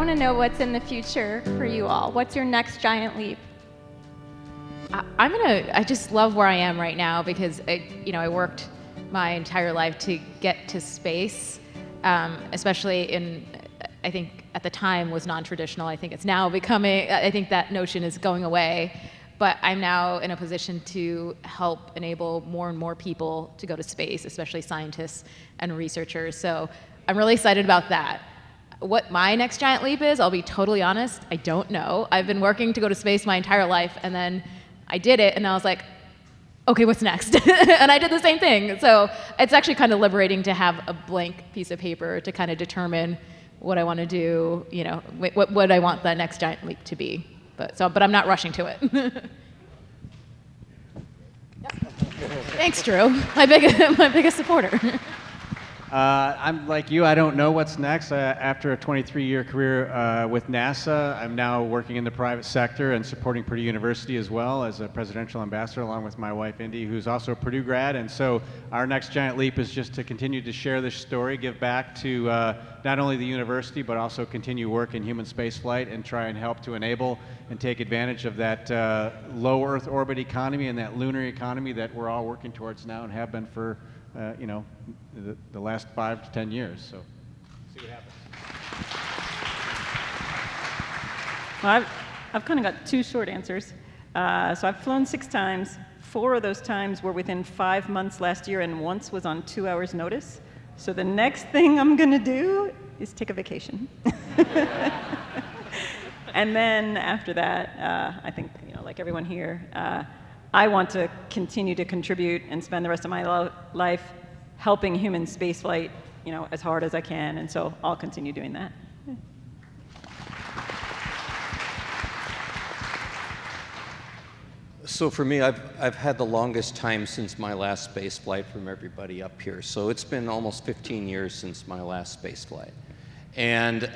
want to know what's in the future for you all. What's your next giant leap? I just love where I am right now because I worked my entire life to get to space, especially I think at the time was non-traditional. I think it's now becoming, I think that notion is going away, but I'm now in a position to help enable more and more people to go to space, especially scientists and researchers. So I'm really excited about that. What my next giant leap is, I'll be totally honest, I don't know. I've been working to go to space my entire life, and then I did it, and I was like, okay, what's next? And I did the same thing. So it's actually kind of liberating to have a blank piece of paper to kind of determine what I want to do, what I want the next giant leap to be. But I'm not rushing to it. Thanks, Drew. My biggest supporter. I'm like you, I don't know what's next. After a 23-year career with NASA, I'm now working in the private sector and supporting Purdue University as well as a presidential ambassador, along with my wife, Indy, who's also a Purdue grad. And so our next giant leap is just to continue to share this story, give back to not only the university, but also continue work in human spaceflight and try and help to enable and take advantage of that low Earth orbit economy and that lunar economy that we're all working towards now and have been for the last 5 to 10 years. So, see what happens. Well, I've kind of got 2 short answers. So I've flown 6 times. 4 of those times were within 5 months last year, and once was on 2 hours' notice. So the next thing I'm going to do is take a vacation. And then after that, I think, like everyone here, I want to continue to contribute and spend the rest of my life helping human spaceflight, as hard as I can, and so I'll continue doing that. So for me, I've had the longest time since my last space flight from everybody up here. So it's been almost 15 years since my last space flight. And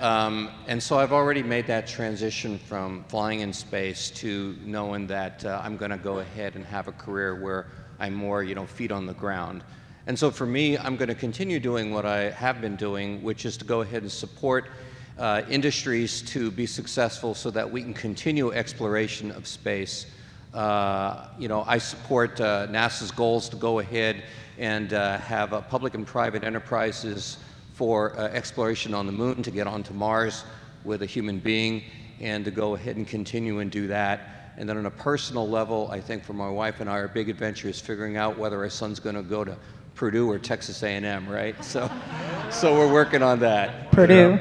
so I've already made that transition from flying in space to knowing that I'm going to go ahead and have a career where I'm more, feet on the ground. And so for me, I'm going to continue doing what I have been doing, which is to go ahead and support industries to be successful so that we can continue exploration of space. I support NASA's goals to go ahead and have public and private enterprises for exploration on the moon, to get onto Mars with a human being, and to go ahead and continue and do that. And then on a personal level, I think for my wife and I, our big adventure is figuring out whether our son's going to go to Purdue or Texas A&M, right? So we're working on that. Purdue.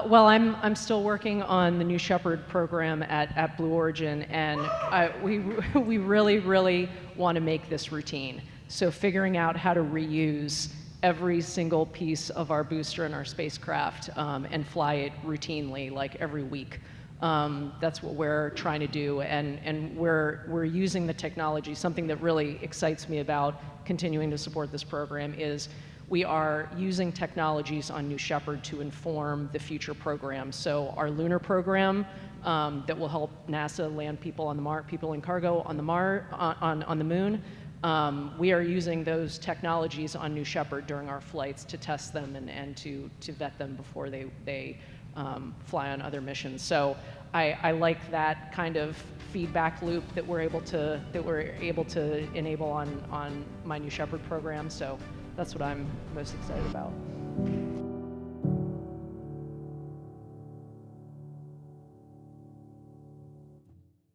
Well, I'm still working on the New Shepard program at Blue Origin, and we really want to make this routine. So figuring out how to reuse every single piece of our booster and our spacecraft and fly it routinely, like every week. That's what we're trying to do, and we're using the technology. Something that really excites me about continuing to support this program is we are using technologies on New Shepard to inform the future programs. So our lunar program that will help NASA land people on the people in cargo on the moon. We are using those technologies on New Shepard during our flights to test them and to vet them before they fly on other missions. So I like that kind of feedback loop that we're able to enable on my New Shepard program. So that's what I'm most excited about.